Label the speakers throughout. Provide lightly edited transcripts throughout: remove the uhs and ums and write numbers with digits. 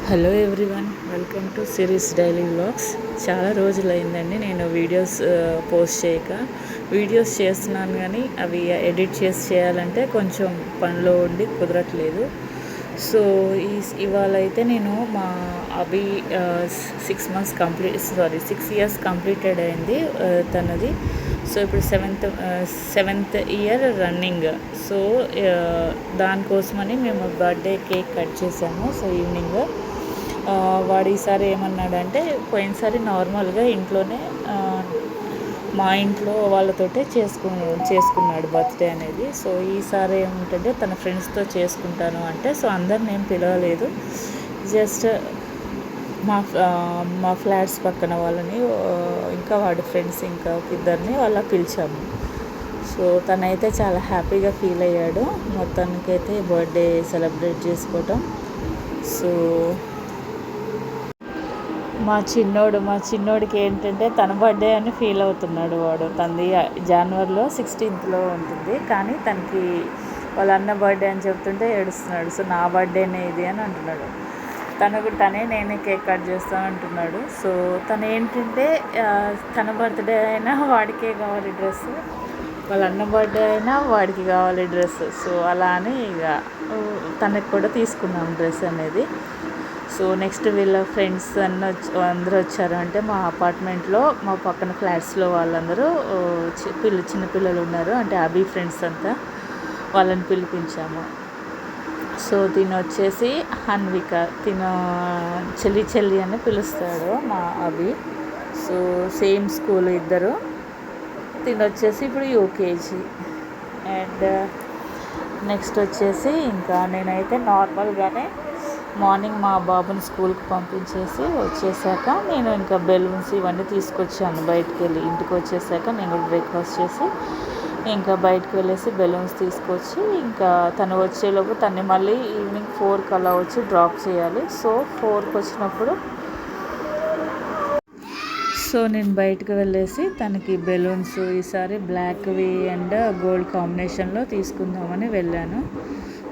Speaker 1: Hello everyone, welcome to series daily vlogs. చాలా రోజులైందండి నేను videos post చేయక. వీడియోస్ చేస్తున్నాను కానీ అవి ఎడిట్ చేయాలంటే కొంచెం పనిలో ఉండి కుదరట్లేదు. సో ఇవాళ అయితే నేను మా అభి 6 ఇయర్స్ కంప్లీటెడ్ అయింది తనది. సో ఇప్పుడు సెవెంత్ ఇయర్ రన్నింగ్. సో దానికోసమని మేము బర్త్డే కేక్ కట్ చేసాము. సో ఈవినింగ్ వాడు ఈసారి ఏమన్నాడంటే, పోయినసారి నార్మల్గా ఇంట్లోనే మా ఇంట్లో వాళ్ళతోటే చేసుకున్నాడు బర్త్డే అనేది. సో ఈసారి ఏమిటంటే తన ఫ్రెండ్స్తో చేసుకుంటాను అంటే, సో అందరిని ఏం పిలవలేదు, జస్ట్ మా ఫ్లాట్స్ పక్కన వాళ్ళని ఇంకా వాడి ఫ్రెండ్స్ ఇంకా ఇద్దరిని వాళ్ళ పిలిచాము. సో తనైతే చాలా హ్యాపీగా ఫీల్ అయ్యాడు మొత్తానికైతే బర్త్డే సెలబ్రేట్ చేసుకోవటం. సో మా చిన్నోడికి ఏంటంటే తన బర్త్డే అని ఫీల్ అవుతున్నాడు. వాడు తనది జనవరిలో 16th ఉంటుంది, కానీ తనకి వాళ్ళ అన్న బర్త్డే అని చెప్తుంటే ఏడుస్తున్నాడు. సో నా బర్త్డేనే ఇది అని అంటున్నాడు. తనే నేనే కేక్ కట్ చేస్తాను అంటున్నాడు. సో తను ఏంటంటే తన బర్త్డే అయినా వాడికే కావాలి డ్రెస్, వాళ్ళ అన్న బర్త్డే అయినా వాడికి కావాలి డ్రెస్. సో అలా అని ఇక తనకి కూడా తీసుకున్నాం డ్రెస్ అనేది. సో నెక్స్ట్ వీళ్ళ ఫ్రెండ్స్ అందరూ వచ్చారు. అంటే మా అపార్ట్మెంట్లో మా పక్కన ఫ్లాట్స్లో వాళ్ళందరూ చిన్నపిల్లలు ఉన్నారు, అంటే అభి ఫ్రెండ్స్ అంతా, వాళ్ళని పిలిపించాము. సో తిను వచ్చేసి హన్విక, తిను చెల్లి అని పిలుస్తాడు మా అభి. సో సేమ్ స్కూల్ ఇద్దరు. తిను వచ్చేసి ఇప్పుడు యూకేజీ. అండ్ నెక్స్ట్ వచ్చేసి ఇంకా నేనైతే నార్మల్గానే మార్నింగ్ మా బాబుని స్కూల్కి పంపించేసి వచ్చేసాక నేను ఇంకా బెలూన్స్ ఇవన్నీ తీసుకొచ్చాను బయటికి వెళ్ళి. ఇంటికి వచ్చేసాక నేను బ్రేక్ఫాస్ట్ చేసి ఇంకా బయటకు వెళ్ళేసి బెలూన్స్ తీసుకొచ్చి ఇంకా తను వచ్చేలోపు తన్ని మళ్ళీ ఈవినింగ్ 4కి అలా వచ్చి డ్రాప్ చేయాలి. సో 4కి వచ్చినప్పుడు నేను బయటకు వెళ్ళేసి తనకి బెలూన్స్ ఈసారి బ్లాక్వి అండ్ గోల్డ్ కాంబినేషన్లో తీసుకుందామని వెళ్ళాను.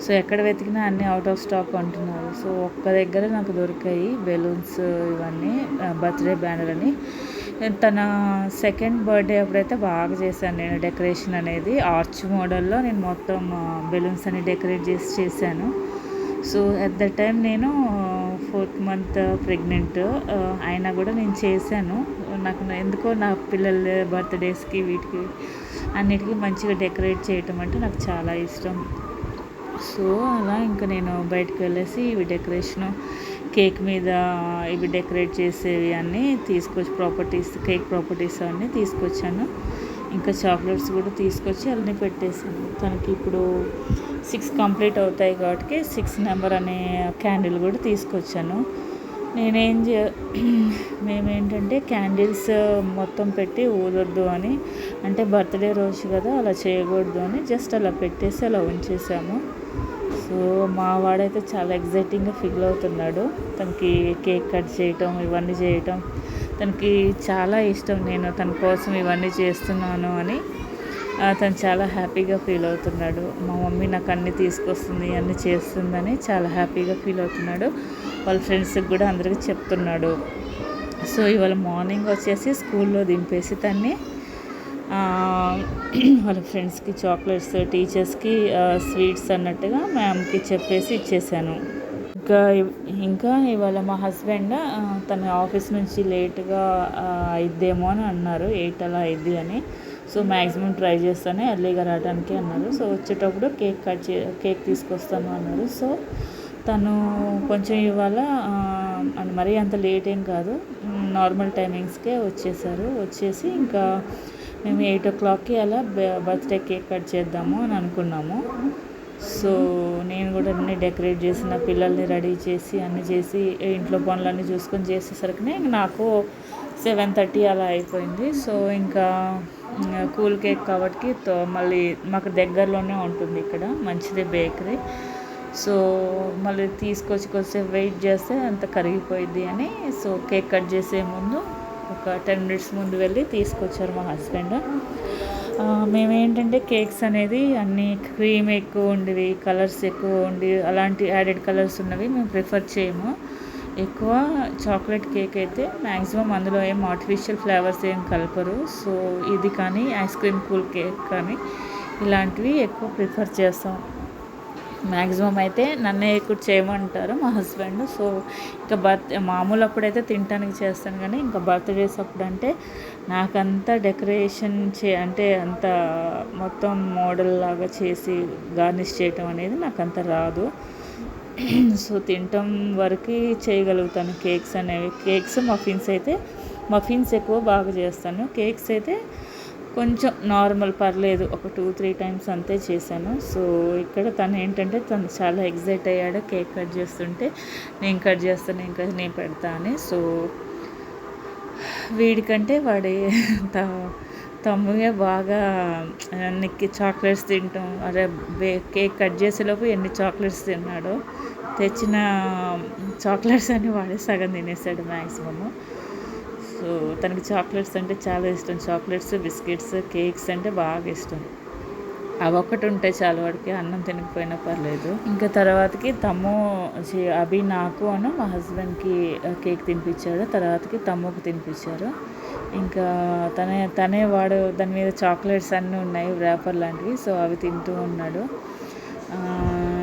Speaker 1: సో ఎక్కడ వెతికినా అన్నీ అవుట్ ఆఫ్ స్టాక్ అంటున్నారు. సో ఒక్క దగ్గర నాకు దొరికాయి బెలూన్స్ ఇవన్నీ, బర్త్డే బ్యానర్ అని. తన సెకండ్ బర్త్డే అప్పుడైతే బాగా చేశాను నేను డెకరేషన్ అనేది. ఆర్చ్ మోడల్లో నేను మొత్తం బెలూన్స్ అన్ని డెకరేట్ చేశాను. సో అట్ ద టైం నేను 4th month ప్రెగ్నెంట్ అయినా కూడా నేను చేశాను. నాకు ఎందుకో నా పిల్లల బర్త్డేస్కి వీటికి అన్నిటికీ మంచిగా డెకరేట్ చేయటం అంటే నాకు చాలా ఇష్టం. సో అలా ఇంకా నేను బయటకు వెళ్ళేసి ఇవి డెకరేషను, కేక్ మీద ఇవి డెకరేట్ చేసేవి అన్నీ తీసుకొచ్చి కేక్ ప్రాపర్టీస్ అన్నీ తీసుకొచ్చాను. ఇంకా చాక్లెట్స్ కూడా తీసుకొచ్చి అన్నీ పెట్టేసాను. తనకి ఇప్పుడు 6 కంప్లీట్ అవుతాయి కాబట్టి 6 నెంబర్ అనే క్యాండిల్ కూడా తీసుకొచ్చాను. మేమేంటంటే క్యాండిల్స్ మొత్తం పెట్టి ఊదొద్దు అని, అంటే బర్త్డే రోజు కదా అలా చేయకూడదు అని జస్ట్ అలా పెట్టేసి అలా ఉంచేసాము. సో మా వాడైతే చాలా ఎగ్జైటింగ్గా ఫీల్ అవుతున్నాడు. తనకి కేక్ కట్ చేయటం ఇవన్నీ చేయటం తనకి చాలా ఇష్టం. నేను తన కోసం ఇవన్నీ చేస్తున్నాను అని తను చాలా హ్యాపీగా ఫీల్ అవుతున్నాడు. మా మమ్మీ నాకు అన్నీ తీసుకొస్తుంది, అన్నీ చేస్తుందని చాలా హ్యాపీగా ఫీల్ అవుతున్నాడు. వాళ్ళ ఫ్రెండ్స్కి కూడా అందరికీ చెప్తున్నాడు. సో ఇవాళ మార్నింగ్ వచ్చేసి స్కూల్లో దింపేసి తన్ని వాళ్ళ ఫ్రెండ్స్కి చాక్లెట్స్, టీచర్స్కి స్వీట్స్ అన్నట్టుగా మ్యామ్కి చెప్పేసి ఇచ్చేసాను. ఇంకా ఇవాళ మా హస్బెండ్ తన ఆఫీస్ నుంచి లేట్గా అయిద్దేమో అని అన్నారు, 8 అలా అయిద్ది అని. సో మ్యాక్సిమం ట్రై చేస్తానే ఎర్లీగా రావడానికి అన్నారు. సో వచ్చేటప్పుడు కేక్ తీసుకొస్తాను అన్నారు. సో తను కొంచెం ఇవాళ మరీ అంత లేట్ ఏం కాదు, నార్మల్ టైమింగ్స్కే వచ్చేసి ఇంకా మేము 8 o'clockకి అలా బర్త్డే కేక్ కట్ చేద్దాము అని అనుకున్నాము. సో నేను కూడా అన్నీ డెకరేట్ చేసి నా పిల్లల్ని రెడీ చేసి అన్నీ చేసి ఇంట్లో పనులన్నీ చూసుకొని చేసేసరికి నాకు 7:30 అలా అయిపోయింది. సో ఇంకా కూల్ కేక్ కాబట్టి మళ్ళీ మాకు దగ్గరలోనే ఉంటుంది ఇక్కడ మంచిది బేకరీ. సో మళ్ళీ తీసుకొచ్చి కొంచెం వెయిట్ చేస్తే అంత కరిగిపోయింది అని, సో కేక్ కట్ చేసే ముందు ఒక 10 minutes ముందు వెళ్ళి తీసుకొచ్చారు మా హస్బెండ్. మేమేంటంటే కేక్స్ అనేది అన్నీ క్రీమ్ ఎక్కువ ఉండేవి, కలర్స్ ఎక్కువ ఉండి అలాంటి యాడెడ్ కలర్స్ ఉన్నవి మేము ప్రిఫర్ చేయము. ఎక్కువ చాక్లెట్ కేక్ అయితే మ్యాక్సిమం అందులో ఏం ఆర్టిఫిషియల్ ఫ్లేవర్స్ ఏం కలపరు. సో ఇది కానీ ఐస్ క్రీమ్ కూల్ కేక్ కానీ ఇలాంటివి ఎక్కువ ప్రిఫర్ చేస్తాం. మ్యాక్సిమం అయితే నన్నే ఎక్కువ చేయమంటారు మా హస్బెండ్. సో ఇంకా మామూలు అప్పుడైతే తినటానికి చేస్తాను, కానీ ఇంకా బర్త్డేస్ అప్పుడు అంటే నాకంతా డెకరేషన్ అంటే అంత మొత్తం మోడల్ లాగా చేసి గార్నిష్ చేయటం అనేది నాకు అంత రాదు. సో తినటం వరకు చేయగలుగుతాను కేక్స్ అనేవి. మఫిన్స్ అయితే మఫిన్స్ ఎక్కువ బాగా చేస్తాను. కేక్స్ అయితే కొంచెం నార్మల్ పర్లేదు, ఒక 2-3 టైమ్స్ అంతే చేశాను. సో ఇక్కడ తను ఏంటంటే తను చాలా ఎగ్జైట్ అయ్యాడు కేక్ కట్ చేస్తుంటే. నేను కట్ చేస్తాను, ఇంకా నేను పెడతా అని. సో వీడికంటే వాడి తమ్ముగే బాగా నీకు చాక్లెట్స్ తింటాం, అరే కేక్ కట్ చేసేలోపు ఎన్ని చాక్లెట్స్ తిన్నాడో. తెచ్చిన చాక్లెట్స్ అని వాడే సగం తినేసాడు మ్యాక్సిమము. సో తనకి చాక్లెట్స్ అంటే చాలా ఇష్టం. చాక్లెట్స్, బిస్కెట్స్, కేక్స్ అంటే బాగా ఇష్టం. అవి ఒక్కటి ఉంటే చాలు వాడికి, అన్నం తినకపోయినా పర్లేదు. ఇంకా తర్వాతకి అభి నాకు మా హస్బెండ్కి కేక్ తినిపించాడు. తర్వాతకి తమ్ముకు తినిపించారు. ఇంకా తనే వాడు దాని మీద చాక్లెట్స్ అన్నీ ఉన్నాయి, ర్యాపర్ లాంటివి. సో అవి తింటూ ఉన్నాడు.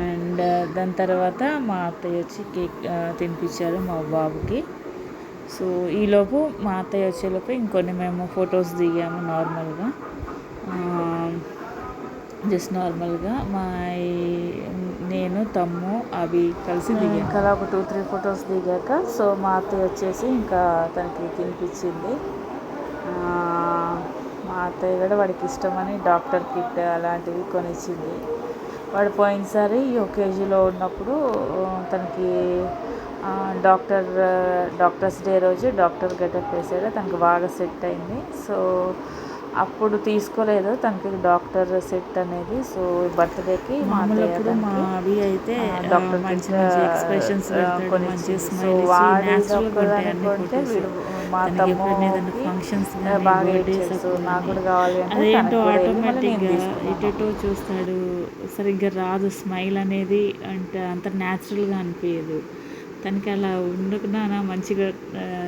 Speaker 1: అండ్ దాని తర్వాత మా అత్తయ్య వచ్చి కేక్ తినిపించారు మా బాబుకి. సో ఈలోపు మా అత్తయ్య వచ్చేలోపు ఇంకొన్ని మేము ఫొటోస్ దిగాము నార్మల్గా, జస్ట్ నార్మల్గా నేను తమ్ము అవి కలిసి దిగాము. ఇంకా ఒక 2-3 ఫొటోస్ దిగాక సో మా అత్తయ్య వచ్చేసి ఇంకా తనకి తినిపించింది. మా అత్తయ్య కూడా వాడికి ఇష్టమని డాక్టర్ కిట్ అలాంటివి కొనిచ్చింది. వాడు పోయినసారి యూకేజీలో ఉన్నప్పుడు తనకి డాక్టర్స్ డే రోజు డాక్టర్ గెటప్ వేసాడు. తనకు బాగా సెట్ అయింది. సో అప్పుడు తీసుకోలేదు తనకి డాక్టర్ సెట్ అనేది. సో బర్త్డేకి మామూలుప్పుడు మా అవి అయితే డాక్టర్ మంచి ఎక్స్ప్రెషన్స్ సో వాడుకుంటే వీడు మా తమ్ముడు ఫంక్షన్స్ బాగా సో నాకు కూడా కావాలి అంటే అదేంటో ఆటోమేటిక్గా ఇటు చూస్తాడు, సరిగ్గా రాదు స్మైల్ అనేది, అంటే అంత న్యాచురల్గా అనిపించదు తనకి. అలా ఉండకున్నా మంచిగా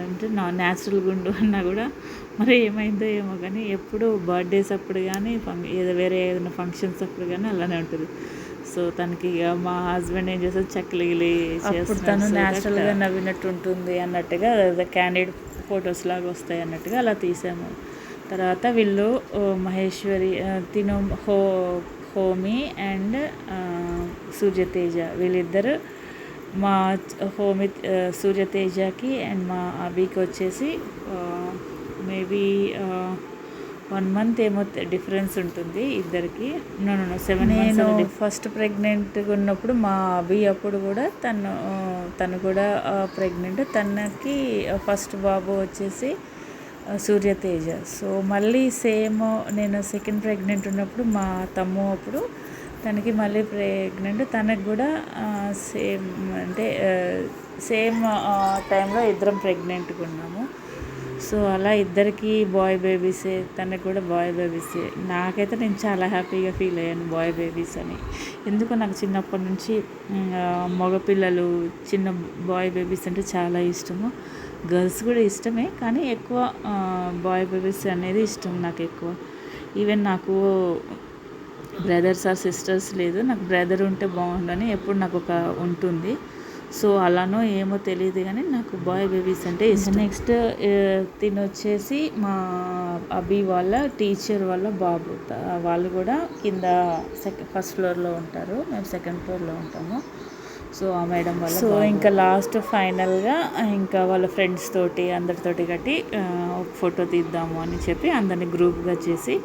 Speaker 1: అంటే న్యాచురల్గా ఉండు అన్నా కూడా మరి ఏమైందో ఏమో కానీ ఎప్పుడు బర్త్డేస్ అప్పుడు కానీ వేరే ఏదైనా ఫంక్షన్స్ అప్పుడు కానీ అలానే ఉంటుంది. సో తనకి మా హస్బెండ్ ఏం చేస్తారు, చక్కలిగిలి చేస్తారు, తను న్యాచురల్గా నవ్వినట్టు ఉంటుంది అన్నట్టుగా క్యాండిడ్ ఫొటోస్ లాగా వస్తాయి అన్నట్టుగా అలా తీసాము. తర్వాత వీళ్ళు మహేశ్వరి హోమి అండ్ సూర్యతేజ వీళ్ళిద్దరు మా సూర్యతేజకి అండ్ మా అభికి వచ్చేసి మేబీ 1 month ఏమో డిఫరెన్స్ ఉంటుంది ఇద్దరికి. 7 months. నేను ఫస్ట్ ప్రెగ్నెంట్గా ఉన్నప్పుడు మా అభి అప్పుడు కూడా తను కూడా ప్రెగ్నెంట్. తనకి ఫస్ట్ బాబు వచ్చేసి సూర్యతేజ. సో మళ్ళీ సేమ్ నేను సెకండ్ ప్రెగ్నెంట్ ఉన్నప్పుడు మా తమ్ము అప్పుడు తనకి మళ్ళీ ప్రెగ్నెంట్, తనకు కూడా సేమ్ టైంలో ఇద్దరం ప్రెగ్నెంట్గా ఉన్నాము. సో అలా ఇద్దరికి బాయ్ బేబీసే, తనకు కూడా బాయ్ బేబీసే. నాకైతే నేను చాలా హ్యాపీగా ఫీల్ అయ్యాను బాయ్ బేబీస్ అని. ఎందుకు నాకు చిన్నప్పటి నుంచి మగపిల్లలు చిన్న బాయ్ బేబీస్ అంటే చాలా ఇష్టము. గర్ల్స్ కూడా ఇష్టమే, కానీ ఎక్కువ బాయ్ బేబీస్ అనేది ఇష్టం నాకు ఎక్కువ. ఈవెన్ నాకు బ్రదర్స్ ఆర్ సిస్టర్స్ లేదు, నాకు బ్రదర్ ఉంటే బాగుండని ఎప్పుడు నాకు ఒక ఉంటుంది. సో అలానో ఏమో తెలియదు కానీ నాకు బాయ్ బేబీస్ అంటే ఇష్టం. నెక్స్ట్ తినొచ్చేసి మా అభి వాళ్ళ టీచర్ వాళ్ళ బాబు, వాళ్ళు కూడా కింద ఫస్ట్ ఫ్లోర్లో ఉంటారు, మేము సెకండ్ ఫ్లోర్లో ఉంటాము. సో ఆ మేడం వల్ల సో ఇంకా లాస్ట్ ఫైనల్గా ఇంకా వాళ్ళ ఫ్రెండ్స్ తోటి అందరితోటి కట్టి ఒక ఫోటో తీద్దాము అని చెప్పి అందరినీ గ్రూప్గా చేసి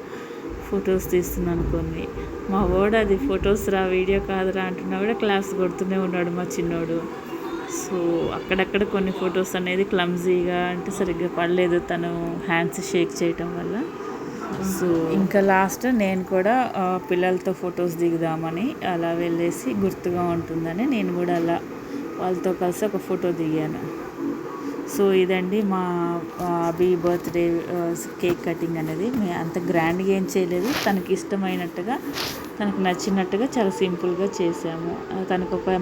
Speaker 1: ఫొటోస్ తీస్తున్నాను కొన్ని. మా వాడు అది ఫొటోస్ రా వీడియో కాదురా అంటున్నా కూడా క్లాస్ కొడుతూనే ఉన్నాడు మా చిన్నోడు. సో అక్కడక్కడ కొన్ని ఫొటోస్ అనేది క్లమ్జీగా అంటే సరిగ్గా పడలేదు తను హ్యాండ్స్ షేక్ చేయటం వల్ల. సో ఇంకా లాస్ట్ నేను కూడా పిల్లలతో ఫొటోస్ దిగుదామని అలా వెళ్ళేసి గుర్తుగా ఉంటుందని నేను కూడా అలా వాళ్ళతో కలిసి ఒక ఫోటో దిగాను. సో ఇదండి మా అభి బర్త్డే కేక్ కటింగ్ అనేది. మేము అంత గ్రాండ్గా ఏం చేయలేదు, తనకి ఇష్టమైనట్టుగా తనకు నచ్చినట్టుగా చాలా సింపుల్గా చేసాము. తనకు ఒక